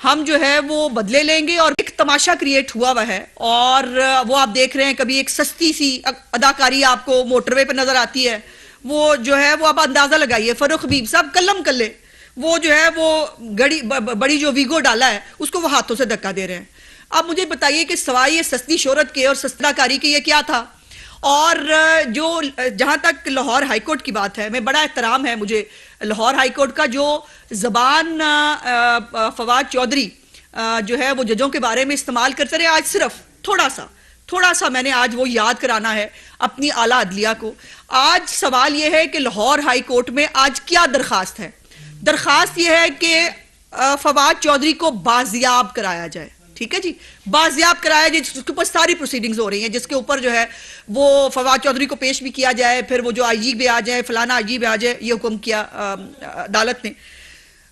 हम जो है वो बदले लेंगे। और एक तमाशा क्रिएट हुआ हुआ है, और वो आप देख रहे हैं, कभी एक सस्ती सी अदाकारी आपको मोटरवे पर नजर आती है, वो जो है वो आप अंदाजा लगाइए, फरूख हबीब साहब कलम कल्ले वो जो है वो बड़ी जो वीगो डाला है उसको वो हाथों से धक्का दे रहे हैं। अब मुझे बताइए कि सवाई ये सस्ती शोहरत के और सस्ताकारी के ये क्या था। और जो जहां तक लाहौर हाईकोर्ट की बात है, मैं बड़ा एहतराम है मुझे लाहौर हाईकोर्ट का, जो जबान फवाद चौधरी जो है वो जजों के बारे में इस्तेमाल करते रहे, आज सिर्फ थोड़ा सा मैंने आज वो याद कराना है अपनी आला अदलिया को। आज सवाल यह है कि लाहौर हाई कोर्ट में आज क्या दरखास्त है। दरखास्त यह है कि फवाद चौधरी को बाजियाब कराया जाए। ठीक है जी, बाजियाब कराया जाए, जिसके ऊपर सारी प्रोसीडिंग्स हो रही हैं, जिसके ऊपर जो है वो फवाद चौधरी को पेश भी किया जाए, फिर वो जो आईजी भी आ जाए, फलाना आईजी भी आ जाए, ये हुक्म किया अदालत ने।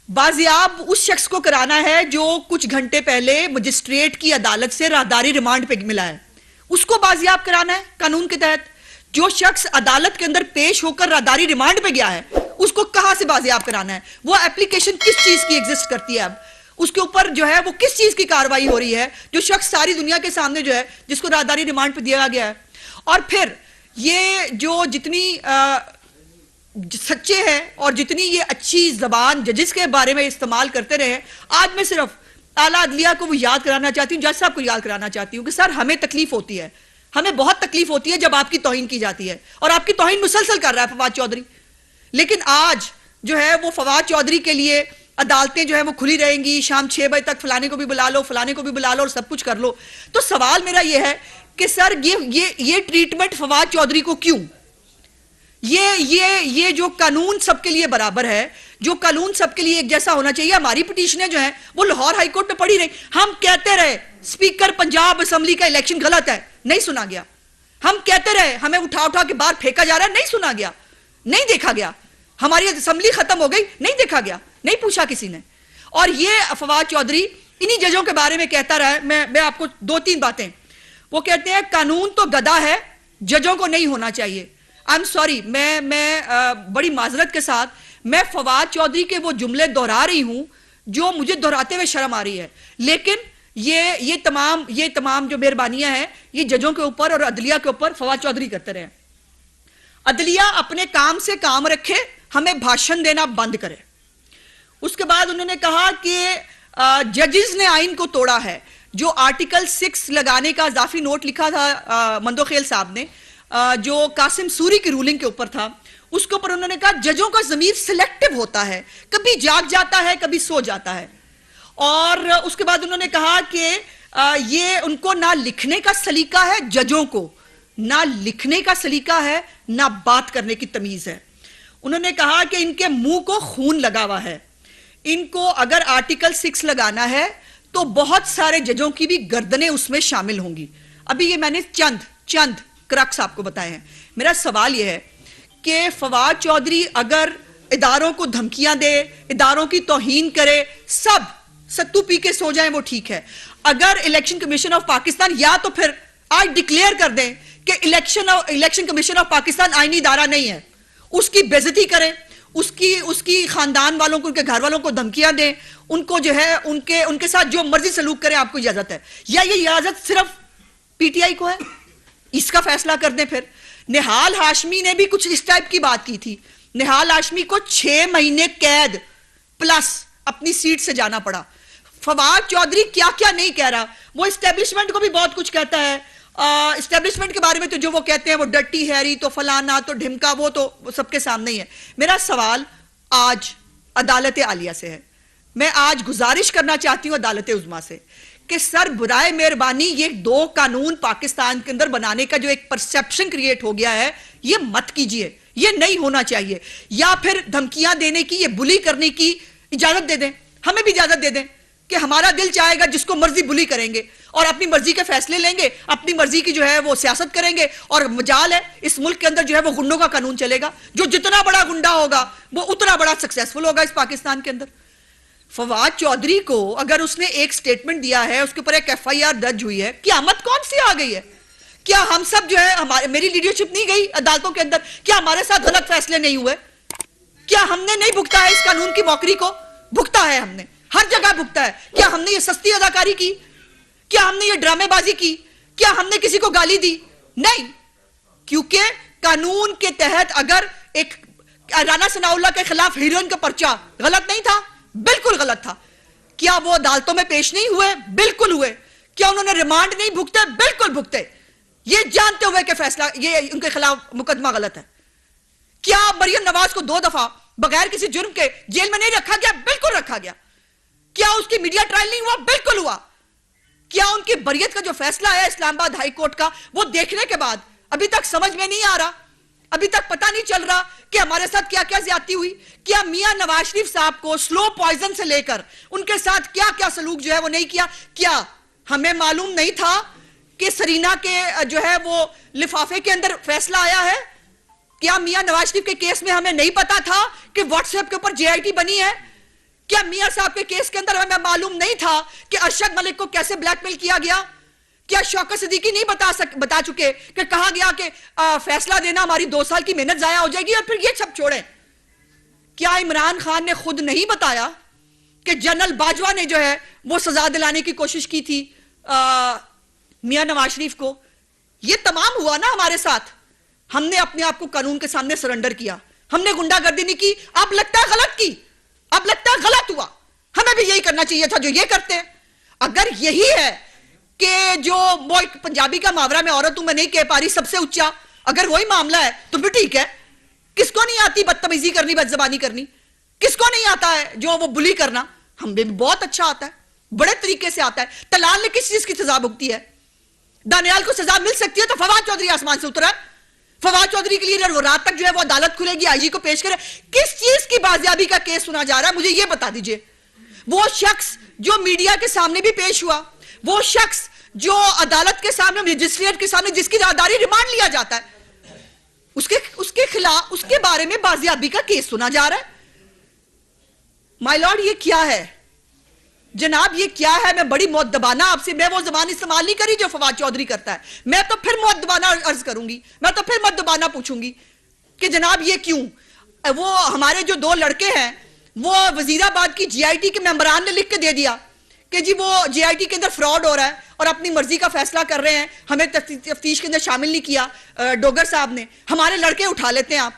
बाजियाब उस शख्स को कराना है जो कुछ घंटे पहले मजिस्ट्रेट की अदालत से राहदारी रिमांड पे मिला है, उसको बाजियाब कराना है कानून के तहत। जो शख्स अदालत के अंदर पेश होकर राहदारी रिमांड पे गया है, उसको कहां से बाजियाब कराना है, वो एप्लीकेशन किस चीज की एग्जिस्ट करती है, अब उसके ऊपर जो है वो किस चीज की कार्रवाई हो रही है, जो शख्स सारी दुनिया के सामने जो है जिसको राहदारी रिमांड पे दिया गया है। और फिर ये जो जितनी सच्चे हैं और जितनी ये अच्छी जबान जजिस के बारे में इस्तेमाल करते रहे, आज मैं सिर्फ आला अदलिया को वो याद कराना चाहती हूँ, जज साहब को याद कराना चाहती हूँ कि सर हमें तकलीफ होती है, हमें बहुत तकलीफ होती है जब आपकी तौहीन की जाती है, और आपकी तौहीन मुसलसल कर रहा है फवाद चौधरी। लेकिन आज जो है वो फवाद चौधरी के लिए अदालतें जो है वो खुली रहेंगी, शाम 6 बजे तक फलाने को भी बुला लो, फलाने को भी बुला लो और सब कुछ कर लो। तो सवाल मेरा ये है कि सर ये ट्रीटमेंट फवाद चौधरी को क्यों? ये जो कानून सबके लिए बराबर है, जो कानून सबके लिए एक जैसा होना चाहिए, हमारी पिटीशनें जो है वो लाहौर हाईकोर्ट में पड़ी रही। हम कहते रहे स्पीकर पंजाब असेंबली का इलेक्शन गलत है, नहीं सुना गया। हम कहते रहे हमें उठा उठा के बाहर फेंका जा रहा है, नहीं सुना गया, नहीं देखा गया। हमारी असेंबली खत्म हो गई, नहीं देखा गया, नहीं पूछा किसी ने। और ये फवाद चौधरी इन्हीं जजों के बारे में कहता रहा है। मैं आपको 2-3 बातें, वो कहते हैं कानून तो गधा है, जजों को नहीं होना चाहिए। आई एम सॉरी, मैं बड़ी माजरत के साथ मैं फवाद चौधरी के वो जुमले दोहरा रही हूं जो मुझे दोहराते हुए शर्म आ रही है, लेकिन ये तमाम जो मेहरबानियां हैं ये जजों के ऊपर और अदलिया के ऊपर फवाद चौधरी करते रहे। अदलिया अपने काम से काम रखे, हमें भाषण देना बंद करे। उसके बाद उन्होंने कहा कि जजेस ने आइन को तोड़ा है। जो आर्टिकल 6 लगाने का इजाफी नोट लिखा था मंदोखेल साहब ने, जो कासिम सूरी की रूलिंग के ऊपर था, उसके ऊपर उन्होंने कहा जजों का ज़मीर सिलेक्टिव होता है, कभी जाग जाता है, कभी सो जाता है। और उसके बाद उन्होंने कहा कि ये उनको ना लिखने का सलीका है, जजों को ना लिखने का सलीका है, ना बात करने की तमीज है। उन्होंने कहा कि इनके मुंह को खून लगा हुआ है, इनको अगर आर्टिकल 6 लगाना है तो बहुत सारे जजों की भी गर्दनें उसमें शामिल होंगी। अभी ये मैंने चंद क्रक्स आपको बताए हैं। मेरा सवाल यह है कि फवाद चौधरी अगर इदारों को धमकियां दे, इदारों की तौहीन करे, सब सत्तू पी के सो जाए, वो ठीक है। अगर इलेक्शन कमीशन ऑफ पाकिस्तान, या तो फिर आज डिक्लेयर कर दें कि इलेक्शन कमीशन ऑफ पाकिस्तान आईनी इदारा नहीं है, उसकी बेइज्जती करें, उसकी खानदान वालों को, उनके घर वालों को धमकियां दें, उनको जो है उनके साथ जो मर्जी सलूक करें, आपको इजाजत है। या ये इजाजत सिर्फ पीटीआई को है, इसका फैसला कर दें। फिर निहाल हाशमी ने भी कुछ इस टाइप की बात की थी। निहाल हाशमी को 6 महीने कैद प्लस अपनी सीट से जाना पड़ा। फवाद चौधरी क्या क्या नहीं कह रहा, वो इस्टेब्लिशमेंट को भी बहुत कुछ कहता है। इस्टेब्लिशमेंट के बारे में तो जो वो कहते हैं वो डट्टी हैरी, तो फलाना, तो ढिमका, वो तो सबके सामने ही है। मेरा सवाल आज अदालत आलिया से है। मैं आज गुजारिश करना चाहती हूं अदालत उज़्मा से कि सर बुराए मेहरबानी ये 2 कानून पाकिस्तान के अंदर बनाने का जो एक परसेप्शन क्रिएट हो गया है, ये मत कीजिए, ये नहीं होना चाहिए। या फिर धमकियां देने की, ये बुली करने की इजाजत दे दें, हमें भी इजाजत दे दें कि हमारा दिल चाहेगा जिसको मर्जी बुली करेंगे और अपनी मर्जी के फैसले लेंगे, अपनी मर्जी की जो है वो सियासत करेंगे। और मजाल है इस मुल्क के अंदर जो है वो गुंडों का कानून चलेगा, जो जितना बड़ा गुंडा होगा वो उतना बड़ा सक्सेसफुल होगा इस पाकिस्तान के अंदर। फवाद चौधरी को अगर उसने एक स्टेटमेंट दिया है, उसके ऊपर एक FIR दर्ज हुई है, क़यामत कौन सी आ गई है? क्या हम सब जो है, मेरी लीडरशिप नहीं गई अदालतों के अंदर? क्या हमारे साथ गलत फैसले नहीं हुए? क्या हमने नहीं भुगता है इस कानून की मौकरी को? भुगता है हमने, हर जगह भुगता है। क्या हमने ये सस्ती अदाकारी की? क्या हमने ये ड्रामेबाजी की? क्या हमने किसी को गाली दी? नहीं, क्योंकि कानून के तहत अगर एक राना सनाउल्लाह के खिलाफ हीरोइन का पर्चा गलत नहीं था? बिल्कुल गलत था। क्या वो अदालतों में पेश नहीं हुए? बिल्कुल हुए। क्या उन्होंने रिमांड नहीं भुगते? बिल्कुल भुगते, ये जानते हुए कि फैसला ये उनके खिलाफ मुकदमा गलत है। क्या मरियम नवाज को 2 दफा बगैर किसी जुर्म के जेल में नहीं रखा गया? बिल्कुल रखा गया। क्या उसकी मीडिया ट्रायल नहीं हुआ? बिल्कुल हुआ। क्या उनकी बरियत का जो फैसला आया इस्लामाबाद हाई कोर्ट का, वो देखने के बाद अभी तक समझ में नहीं आ रहा, अभी तक पता नहीं चल रहा कि हमारे साथ क्या क्या ज्यादती हुई? क्या मियां नवाज शरीफ साहब को स्लो पॉइजन से लेकर उनके साथ क्या क्या सलूक जो है वो नहीं किया? क्या हमें मालूम नहीं था कि सरीना के जो है वो लिफाफे के अंदर फैसला आया है? क्या मियां नवाज शरीफ के केस में हमें नहीं पता था कि व्हाट्सएप के ऊपर जेआईटी बनी है? क्या मियां साहब के केस के अंदर हमें मालूम नहीं था कि अरशद मलिक को कैसे ब्लैकमेल किया गया? क्या शौकत सिद्दीकी नहीं बता चुके कि कहा गया कि फैसला देना हमारी 2 साल की मेहनत जाया हो जाएगी? और फिर ये सब छोड़े, क्या इमरान खान ने खुद नहीं बताया कि जनरल बाजवा ने जो है वो सजा दिलाने की कोशिश की थी मियां नवाज शरीफ को? ये तमाम हुआ ना हमारे साथ। हमने अपने आप को कानून के सामने सरेंडर किया, हमने गुंडागर्दी नहीं की। अब लगता है गलत की, अब लगता है गलत हुआ। हमें भी यही करना चाहिए था जो ये करते हैं। अगर यही है कि जो वो एक पंजाबी का मुहावरा में औरत हूं मैं नहीं कह पा रही सबसे ऊंचा, अगर वही मामला है तो फिर ठीक है। किसको नहीं आती बदतमीजी करनी, बदजबानी करनी? किसको नहीं आता है जो वो बुली करना? हमें बहुत अच्छा आता है, बड़े तरीके से आता है। तलाल ने किस चीज की सजा भुगती है? दानियाल को सजा मिल सकती है तो फवाद चौधरी आसमान से उतरा। फवाद चौधरी के लिए वो रात तक जो है वो अदालत खुलेगी, आईजी को पेश करे। किस चीज की बाजियाबी का केस सुना जा रहा है, मुझे ये बता दीजिए। वो शख्स जो मीडिया के सामने भी पेश हुआ, वो शख्स जो अदालत के सामने, मजिस्ट्रेट के सामने जिसकी राहदारी रिमांड लिया जाता है, उसके खिलाफ, उसके बारे में बाजियाबी का केस सुना जा रहा है। माय लॉर्ड, ये क्या है जनाब? ये क्या है? मैं बड़ी मुअद्दबाना आपसे, मैं वो जबान इस्तेमाल नहीं करी जो फवाद चौधरी करता है। मैं तो फिर मुअद्दबाना अर्ज करूंगी, मैं तो फिर मुअद्दबाना पूछूंगी कि जनाब ये क्यों? वो हमारे जो 2 लड़के हैं वो वजीराबाद की जीआईटी के मेंबरान ने लिख के दे दिया कि जी वो जीआईटी के अंदर फ्रॉड हो रहा है और अपनी मर्जी का फैसला कर रहे हैं, हमें तफ्तीश के अंदर शामिल नहीं किया डोगर साहब ने, हमारे लड़के उठा लेते हैं आप।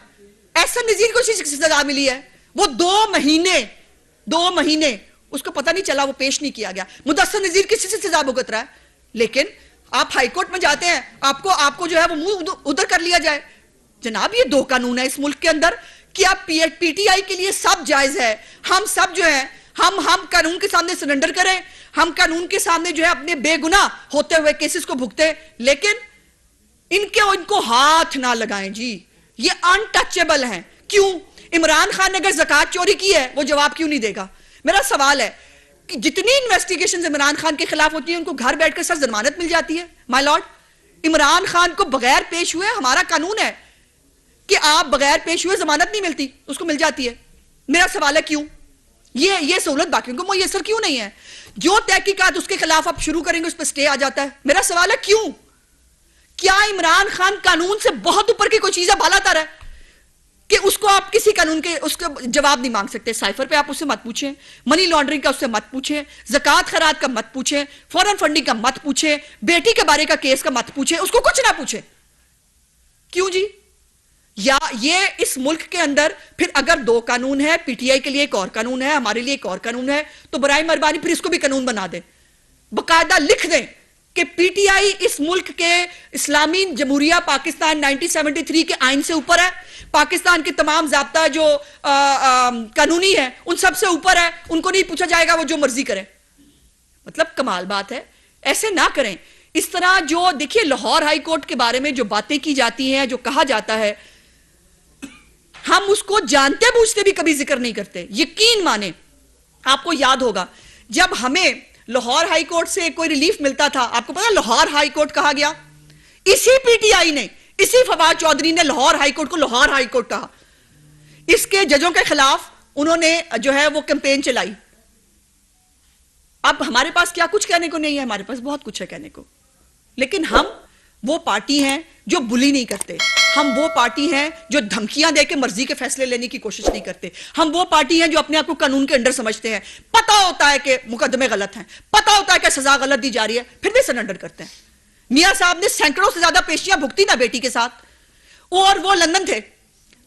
एहसन नजीर को सजा मिली है, वो 2 महीने उसको पता नहीं चला, वो पेश नहीं किया गया। मुदस्सिर नजीर किसी से सजा भुगत रहा है, लेकिन आप हाईकोर्ट में जाते हैं, आपको जो है वो मुंह उधर कर लिया जाए। जनाब ये 2 कानून है इस मुल्क के अंदर कि आप पीटीआई के लिए सब जायज है। हम सब जो है हम कानून के सामने सरेंडर करें, हम कानून के सामने जो है अपने बेगुनाह होते हुए केसेस को भुगते, लेकिन इनको हाथ ना लगाएं जी, ये अनटचेबल हैं। क्यों? इमरान खान ने अगर ज़कात चोरी की है वो जवाब क्यों नहीं देगा? मेरा सवाल है कि जितनी इन्वेस्टिगेशन इमरान खान के खिलाफ होती है उनको घर बैठकर सर जमानत मिल जाती है। माय लॉर्ड, इमरान खान को बगैर पेश हुए, हमारा कानून है कि आप बगैर पेश हुए जमानत नहीं मिलती, उसको मिल जाती है। मेरा सवाल है क्यों? ये सहूलत बाकियों को मुयसर क्यों नहीं है? जो तहकीकात उसके खिलाफ आप शुरू करेंगे उस पर स्टे आ जाता है। मेरा सवाल है क्यों? क्या इमरान खान कानून से बहुत ऊपर की कोई चीज है बालातर है कि उसको आप किसी कानून के उसका जवाब नहीं मांग सकते? साइफर पे आप उससे मत पूछें, मनी लॉन्ड्रिंग का उससे मत पूछें, ज़कात खैरात का मत पूछें, फॉरेन फंडिंग का मत पूछें, बेटी के बारे का केस का मत पूछें, उसको कुछ ना पूछें। क्यों जी? या ये इस मुल्क के अंदर फिर अगर 2 कानून है, पीटीआई के लिए एक और कानून है, हमारे लिए एक और कानून है, तो बराए मेहरबानी फिर इसको भी कानून बना दें, बकायदा लिख दें कि पीटीआई इस मुल्क के इस्लामी जमहूरिया पाकिस्तान 1973 के आइन से ऊपर है, पाकिस्तान के तमाम ज़ाब्ता जो कानूनी है उन सब से ऊपर है, उनको नहीं पूछा जाएगा, वो जो मर्जी करें। मतलब कमाल बात है, ऐसे ना करें। इस तरह जो देखिए लाहौर हाई कोर्ट के बारे में जो बातें की जाती हैं, जो कहा जाता है, हम उसको जानते बूझते भी कभी जिक्र नहीं करते। यकीन माने, आपको याद होगा जब हमें लाहौर हाई कोर्ट से कोई रिलीफ मिलता था, आपको पता लाहौर हाई कोर्ट कहा गया, इसी पीटीआई ने, इसी फवाद चौधरी ने लाहौर हाई कोर्ट को लाहौर हाई कोर्ट कहा। इसके जजों के खिलाफ उन्होंने जो है वो कैंपेन चलाई। अब हमारे पास क्या कुछ कहने को नहीं है? हमारे पास बहुत कुछ है कहने को, लेकिन हम वो पार्टी हैं जो बुली नहीं करते। हम वो पार्टी हैं जो धमकियां देके मर्जी के फैसले लेने की कोशिश नहीं करते। हम वो पार्टी हैं जो अपने आप को कानून के अंडर समझते हैं। पता होता है कि मुकदमे गलत हैं, पता होता है कि सजा गलत दी जा रही है, फिर भी सरेंडर करते हैं। मियां साहब ने सैकड़ों से ज्यादा पेशियां भुगती ना बेटी के साथ, और वो लंदन थे,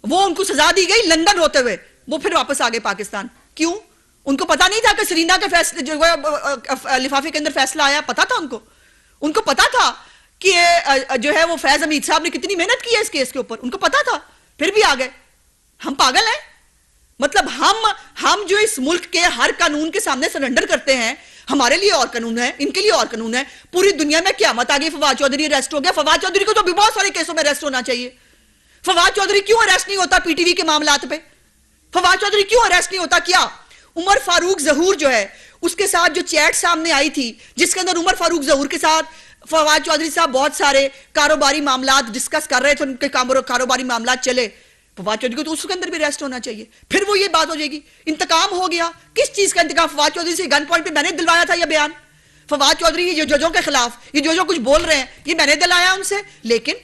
वो उनको सजा दी गई लंदन होते हुए, वो फिर वापस आ गए पाकिस्तान। क्यों? उनको पता नहीं था कि सरीना के फैसले जो लिफाफे के अंदर फैसला आया, पता था उनको पता था कि जो है वो फैज हमीद साहब ने कितनी मेहनत की है इस केस के ऊपर, उनको पता था, फिर भी आ गए। हम पागल हैं? मतलब हम जो इस मुल्क के हर कानून के सामने सरेंडर करते हैं, हमारे लिए और कानून है, इनके लिए और कानून है। पूरी दुनिया में क़यामत आ गई, फवाद चौधरी अरेस्ट हो गया। फवाद चौधरी को तो भी बहुत सारे केसों में अरेस्ट होना चाहिए। फवाद चौधरी क्यों अरेस्ट नहीं होता पीटीवी के मामलात पे? फवाद चौधरी क्यों अरेस्ट नहीं होता? क्या उमर फारूक जहूर जो है, उसके साथ जो चैट सामने आई थी, जिसके अंदर उमर फारूक जहूर के साथ फवाद चौधरी साहब बहुत सारे कारोबारी मामलात डिस्कस कर रहे थे, उनके कारोबारी मामलात चले, फवाद चौधरी को तो उसके अंदर भी अरेस्ट होना चाहिए। फिर वो ये बात हो जाएगी, इंतकाम हो गया। किस चीज का इंतकाम? फवाद चौधरी से गन पॉइंट पे मैंने दिलवाया था यह बयान। फवाद चौधरी ये जजों के खिलाफ ये जो कुछ बोल रहे हैं, ये मैंने दिलाया उनसे। लेकिन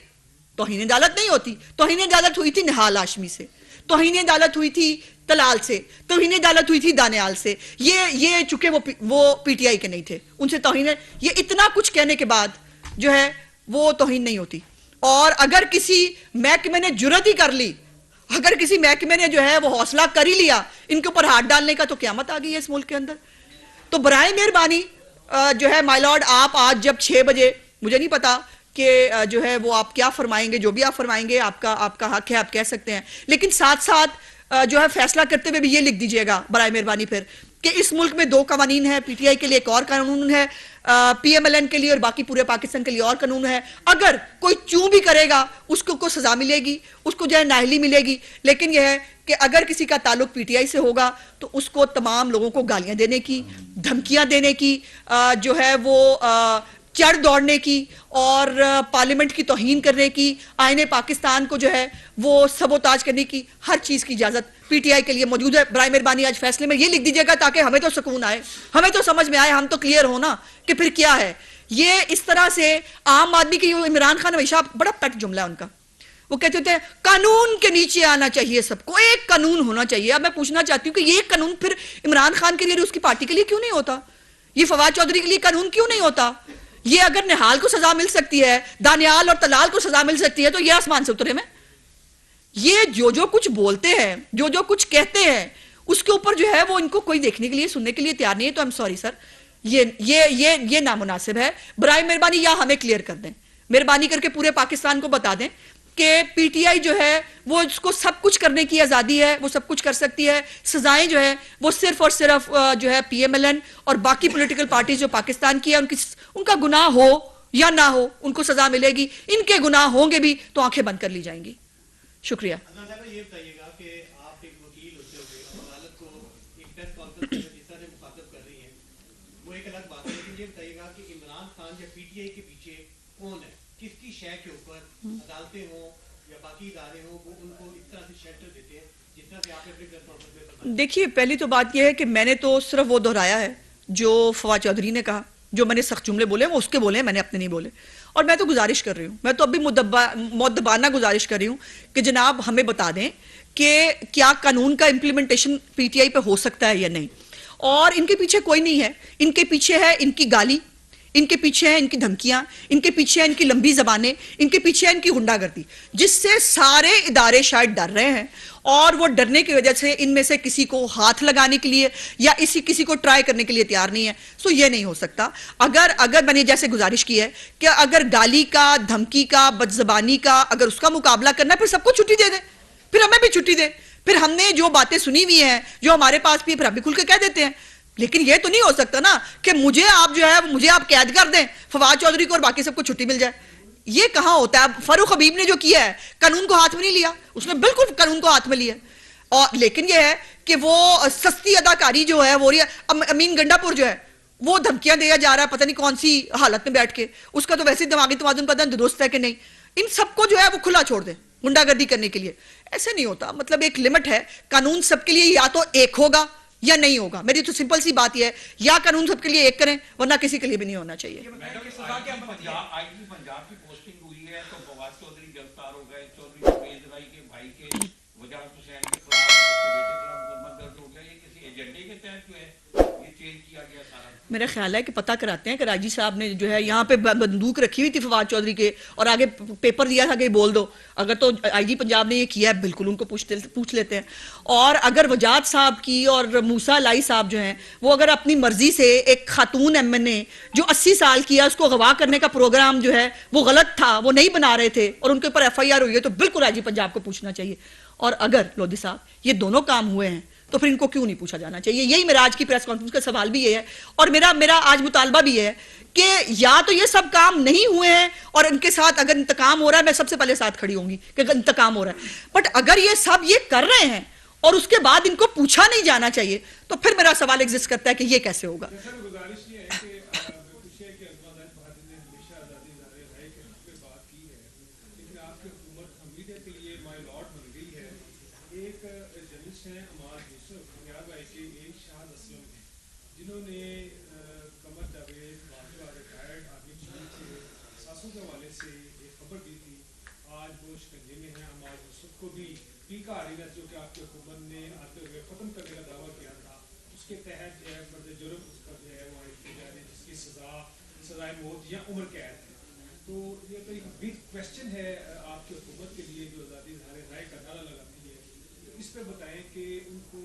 तौहीन अदालत नहीं होती। तौहीन अदालत हुई थी निहाल हाशमी से, तौहीन अदालत हुई थी तलाल से, तौहीन अदालत हुई थी दानियाल से। ये चूंकि वो पीटीआई के नहीं थे, उनसे तौहीन, ये इतना कुछ कहने के बाद जो है वो तौहीन नहीं होती। और अगर किसी महकमे ने जुर्रत ही कर ली, अगर किसी महकमे ने जो है वो हौसला कर ही लिया इनके ऊपर हाथ डालने का, तो क़यामत आ गई है इस मुल्क के अंदर। तो बराए मेहरबानी जो है माय लॉर्ड, आप आज जब 6 बजे, मुझे नहीं पता कि जो है वो आप क्या फरमाएंगे, जो भी आप फरमाएंगे आपका हक है, आप कह सकते हैं। लेकिन साथ साथ जो है फैसला करते हुए भी ये लिख दीजिएगा बराए मेहरबानी फिर कि इस मुल्क में 2 कानून है, पीटीआई के लिए एक और कानून है, पीएमएलएन के लिए और बाकी पूरे पाकिस्तान के लिए और कानून है। अगर कोई चूं भी करेगा उसको सजा मिलेगी, उसको जो है नाहली मिलेगी। लेकिन यह है कि अगर किसी का ताल्लुक पीटीआई से होगा तो उसको तमाम लोगों को गालियां देने की, धमकियां देने की, जो है वो चढ़ दौड़ने की और पार्लियामेंट की तौहीन करने की, आईने पाकिस्तान को जो है वो सबोताज करने की, हर चीज की इजाजत पीटीआई के लिए मौजूद है। बराए मेहरबानी आज फैसले में ये लिख दीजिएगा ताकि हमें तो सुकून आए, हमें तो समझ में आए, हम तो क्लियर हो ना कि फिर क्या है ये। इस तरह से आम आदमी की, इमरान खान हमेशा बड़ा पेट जुमला है उनका, वो कहते थे कानून के नीचे आना चाहिए सबको, एक कानून होना चाहिए। अब मैं पूछना चाहती हूँ कि ये कानून फिर इमरान खान के लिए, उसकी पार्टी के लिए क्यों नहीं होता? ये फवाद चौधरी के लिए कानून क्यों नहीं होता? ये अगर निहाल को सजा मिल सकती है, दानियाल और तलाल को सजा मिल सकती है, तो ये आसमान से उतरे में। ये जो कुछ बोलते हैं, जो कुछ कहते हैं, उसके ऊपर जो है वो इनको कोई देखने के लिए, सुनने के लिए तैयार नहीं है। तो आई एम सॉरी सर, ये नामुनासिब है। बराए मेहरबानी या हमें क्लियर कर दें, मेहरबानी करके पूरे पाकिस्तान को बता दें कि पीटीआई जो है वो इसको सब कुछ करने की आज़ादी है, वो सब कुछ कर सकती है। सजाएं जो है वो सिर्फ और सिर्फ जो है पीएमएलएन और बाकी पॉलिटिकल पार्टीज जो पाकिस्तान की है, उनका गुनाह हो या ना हो उनको सजा मिलेगी। इनके गुनाह होंगे भी तो आंखें बंद कर ली जाएंगी। शुक्रिया। ये बताइएगा कि आप एक वकील होते हुए अदालत को एक प्रेस कॉन्फ्रेंस में जिस तरह मुखातब कर रही हैं, वो एक अलग बात है। लेकिन ये बताइएगा कि इमरान खान या पीटीआई के पीछे कौन है? किसकी शय के ऊपर अदालतें हों या बाकी इदारे हों, वो उनको इस तरह से शेल्टर देते हैं जिस तरह से आपने अपनी प्रेस कॉन्फ्रेंस में बताया? देखिए, पहली तो बात यह है कि मैंने तो सिर्फ वो दोहराया है जो फवाद चौधरी ने कहा। जो मैंने सख्त जुमले बोले वो उसके बोले, मैंने अपने नहीं बोले। और मैं तो गुजारिश कर रही हूँ, मैं तो अभी मुद्दबाना गुजारिश कर रही हूँ कि जनाब हमें बता दें कि क्या कानून का इम्प्लीमेंटेशन पीटीआई पे हो सकता है या नहीं। और इनके पीछे कोई नहीं है, इनके पीछे है इनकी गाली, इनके पीछे है इनकी धमकियां, इनके पीछे है इनकी लंबी जबानें, इनके पीछे है इनकी गुंडागर्दी, जिससे सारे इदारे शायद डर रहे हैं। और वो डरने की वजह से इनमें से किसी को हाथ लगाने के लिए या किसी को ट्राई करने के लिए तैयार नहीं है। सो ये नहीं हो सकता। अगर मैंने जैसे गुजारिश की है कि अगर गाली का, धमकी का, बदजबानी का अगर उसका मुकाबला करना है, फिर सबको छुट्टी दे दे, फिर हमें भी छुट्टी दे। फिर हमने जो बातें सुनी हुई हैं, जो हमारे पास भी, फिर हम भी खुल के कह देते हैं। लेकिन ये तो नहीं हो सकता ना कि मुझे आप कैद कर दें, फवाद चौधरी को और बाकी सबको छुट्टी मिल जाए। ये कहां होता है? फारूक हबीब ने जो किया है, कानून को हाथ में नहीं लिया, उसने बिल्कुल कानून को हाथ में लिया। और लेकिन ये है कि वो सस्ती अदाकारी जो है वो अमीन गंडापुर जो है वो धमकियां दिया जा रहा है, पता नहीं कौन सी हालत में बैठ के, उसका तो वैसे दिमागी तवाज़ुन पता नहीं दुरुस्त है कि नहीं। इन सबको जो है वो खुला छोड़ दे गुंडागर्दी करने के लिए। ऐसे नहीं होता। मतलब एक लिमिट है। कानून सबके लिए या तो एक होगा या नहीं होगा। मेरी तो सिंपल सी बात यह है, या कानून सबके लिए एक करें वरना किसी के लिए भी नहीं होना चाहिए। पंजाब की पोस्टिंग हुई है तो फवाद चौधरी गिरफ्तार हो गए, भाई के वजारत हुसैन के खिलाफ, उसके बेटे के खिलाफ मुकदमा दर्ज हो गया, ये किसी एजेंडे के तहत जो है ये चेंज किया गया सारा? मेरा ख्याल है कि पता कराते हैं कि राजी साहब ने जो है यहाँ पे बंदूक रखी हुई थी फवाद चौधरी के और आगे पेपर दिया था कि बोल दो। अगर तो आईजी पंजाब ने ये किया है बिल्कुल उनको पूछ लेते हैं। और अगर वजाद साहब की और मूसा लाई साहब जो हैं वो अगर अपनी मर्जी से एक खातून एमएनए जो 80 साल की है उसको गवाह करने का प्रोग्राम जो है वो गलत था, वो नहीं बना रहे थे और उनके ऊपर FIR हुई है तो बिल्कुल आईजी पंजाब को पूछना चाहिए। और अगर लोधी साहब ये दोनों काम हुए हैं तो फिर इनको क्यों नहीं पूछा जाना चाहिए? यही मेरा आज की प्रेस कॉन्फ्रेंस का सवाल भी ये है और मेरा आज मुतालबा भी है कि या तो ये सब काम नहीं हुए हैं और इनके साथ अगर इंतकाम हो रहा है, मैं सबसे पहले साथ खड़ी होंगी कि इंतकाम हो रहा है, बट अगर ये सब ये कर रहे हैं और उसके बाद इनको पूछा नहीं जाना चाहिए तो फिर मेरा सवाल एग्जिस्ट करता है कि ये कैसे होगा। जिन्होंने Qamar Javed Bajwa retired army chief थे, सासू के हवाले से एक खबर दी थी, आज वो शिकंजे में है। अमाज यूसुफ को भी टीका आरियत जो कि आपकी हुकूमत ने आते हुए खत्म करने का दावा किया था, उसके तहत जो है बड़े जुर्म उस पर जो है वो आयद की जा रही है जिसकी सजाए मौत या उम्र कैद है। तो ये तो एक बिग क्वेश्चन है आपकी हुकूमत के लिए जो आज़ादी राय का नारा लगाती है। तो इस पर बताएं कि उनको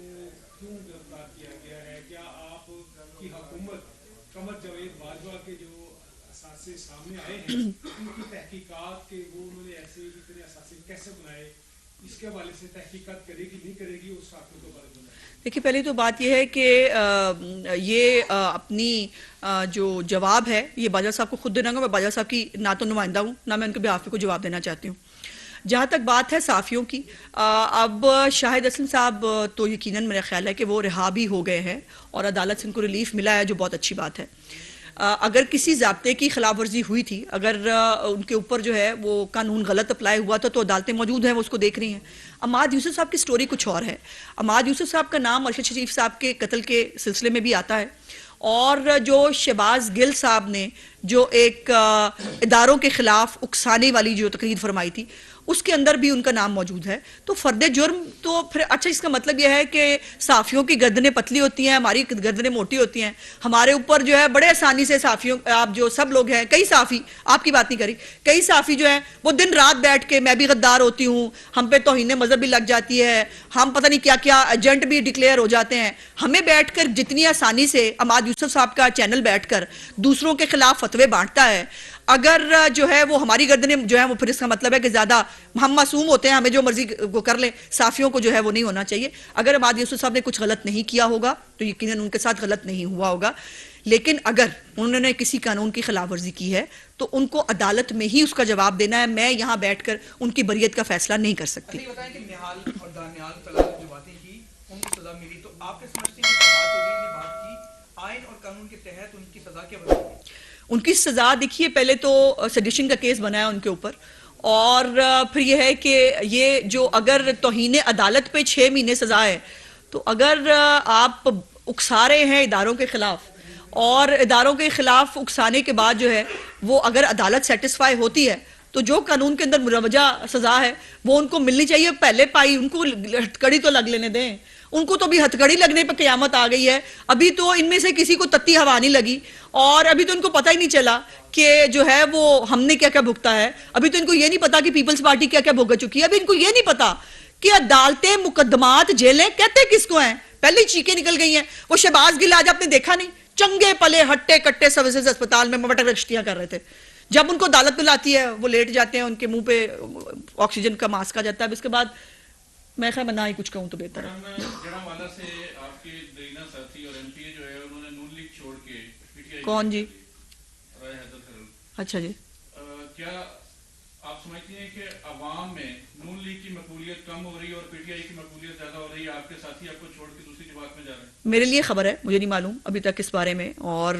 क्यों गिरफ्तार किया गया है? क्या आपकी हुकूमत कमर जावेद बाजवा के जो असासे सामने आए हैं उनकी तहकीकात के वो उन्होंने ऐसे इतने असासे कैसे बनाए, इसके हवाले से तहकीकात करेगी नहीं करेगी उस आपको तो बारे में? देखिए पहली तो बात यह है कि ये अपनी जो जवाब है ये बाजा साहब को खुद देना होगा। मैं बाजा साहब की ना तो नुमाइंदा हूँ ना मैं उनके बिहाफ पे कोई जवाब देना चाहती हूँ। जहाँ तक बात है साफ़ियों की, अब शाहिद असलम साहब तो यकीनन मेरा ख्याल है कि वो रिहा भी हो गए हैं और अदालत से उनको रिलीफ मिला है, जो बहुत अच्छी बात है। अगर किसी ज़ाब्ते की खिलाफ वर्जी हुई थी, अगर उनके ऊपर जो है वो कानून गलत अप्लाई हुआ था तो अदालतें मौजूद हैं, वो उसको देख रही हैं। अमाद यूसुफ साहब की स्टोरी कुछ और है। अमाद यूसुफ साहब का नाम अरशद शरीफ साहब के कत्ल के सिलसिले में भी आता है और जो शहबाज गिल साहब ने जो एक इदारों के खिलाफ उकसाने वाली जो तकरीर फरमाई थी उसके अंदर भी उनका नाम मौजूद है। तो फर्द जुर्म तो फिर अच्छा, इसका मतलब यह है कि साफ़ियों की गर्दनें पतली होती हैं, हमारी गर्दनें मोटी होती हैं। हमारे ऊपर जो है बड़े आसानी से साफ़ियों, आप जो सब लोग हैं, कई साफ़ी, आपकी बात नहीं करी, कई साफ़ी जो है वो दिन रात बैठ के मैं भी गद्दार होती हूँ, हम पे तौहीन मज़हब भी लग जाती है, हम पता नहीं क्या क्या एजेंट भी डिक्लेयर हो जाते हैं। हमें बैठ कर जितनी आसानी से अमाद यूसुफ साहब का चैनल बैठ कर दूसरों के खिलाफ फतवे बांटता है, अगर जो है वो हमारी गर्दनें जो है वो फिर इसका मतलब है कि ज्यादा हम मासूम होते हैं, हमें जो मर्जी वो कर ले, साफियों को जो है वो नहीं होना चाहिए। अगर अमाद यूसुफ साहब ने कुछ गलत नहीं किया होगा तो यकीनन उनके साथ गलत नहीं हुआ होगा, लेकिन अगर उन्होंने किसी कानून की खिलाफ वर्जी की है तो उनको अदालत में ही उसका जवाब देना है। मैं यहाँ बैठकर उनकी बरियत का फैसला नहीं कर सकती। बताएं कि निहाल और दानियाल तलाक जो बातें की उनको सजा मिली, तो आपके समझते हैं कि बात हो गई, ये बात की आइन और कानून के तहत उनकी सजा क्या बनेगी? उनकी सजा देखिए, पहले तो सेडिशन का केस बनाया उनके ऊपर और फिर यह है कि ये जो अगर तौहीन अदालत पे 6 महीने सजा है, तो अगर आप उकसा रहे हैं इदारों के खिलाफ और इदारों के खिलाफ उकसाने के बाद जो है वो अगर अदालत सेटिस्फाई होती है तो जो कानून के अंदर मुरवजा सजा है वो उनको मिलनी चाहिए। पहले पाई उनको हथकड़ी तो लग लेने दें, उनको तो अभी हथकड़ी लगने पर क़यामत आ गई है। अभी तो इनमें से किसी को तत्ती हवा नहीं लगी और अभी तो इनको पता ही नहीं चला कि जो है वो हमने क्या क्या भुगता है। अभी तो इनको ये नहीं पता कि पीपल्स पार्टी क्या क्या भुगत चुकी है। अभी इनको ये नहीं पता कि अदालतें, मुकदमात, जेलें कहते किसको हैं। पहले ही चीखें निकल गई हैं। वो शहबाज गिल आज आपने देखा नहीं, चंगे पले हट्टे कट्टे सर्विसेज अस्पताल में मटक रश्तियां कर रहे थे। जब उनको अदालत में लाती है वो लेट जाते हैं, उनके मुंह पे ऑक्सीजन का मास्क आ जाता है। इसके बाद मैं खैर ना ही कुछ कहूं तो बेहतर है। जड़ावाला से आपके दरीना साथी और एमपीए जो है उन्होंने नून लीग छोड़ के पीटीआई कौन जी? राय हैदर खरल। अच्छा जी, क्या आप समझती हैं कि अवाम में नून लीग की मकबूलियत कम हो रही है और पीटीआई की मकबूलियत ज्यादा हो रही है? आपके साथी आपको छोड़ के दूसरी जमात में जा रहे हैं? मेरे लिए खबर है, मुझे नहीं मालूम अभी तक इस बारे में। और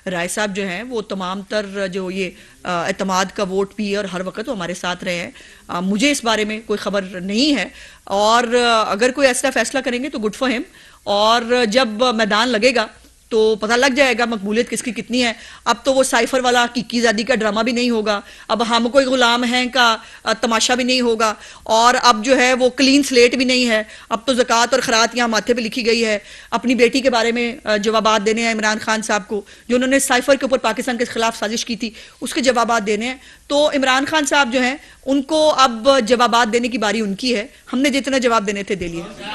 राय साहब जो हैं वो तमाम तर जो ये एतमाद का वोट भी है और हर वक्त वो हमारे साथ रहे हैं। मुझे इस बारे में कोई खबर नहीं है और अगर कोई ऐसा फैसला करेंगे तो गुड फॉर हिम। और जब मैदान लगेगा तो पता लग जाएगा मकबूलियत किसकी कितनी है। अब तो वो साइफर वाला किक्की ज़ादी का ड्रामा भी नहीं होगा, अब हम कोई गुलाम हैं का तमाशा भी नहीं होगा, और अब जो है वो क्लीन स्लेट भी नहीं है। अब तो ज़कात और खरात यहाँ माथे पे लिखी गई है। अपनी बेटी के बारे में जवाबात देने हैं इमरान खान साहब को, जो उन्होंने साइफर के ऊपर पाकिस्तान के खिलाफ साजिश की थी, उसके जवाबात देने हैं। तो इमरान खान साहब जो हैं उनको अब जवाबात देने की बारी उनकी है। हमने जितना जवाब देने थे दे लिए।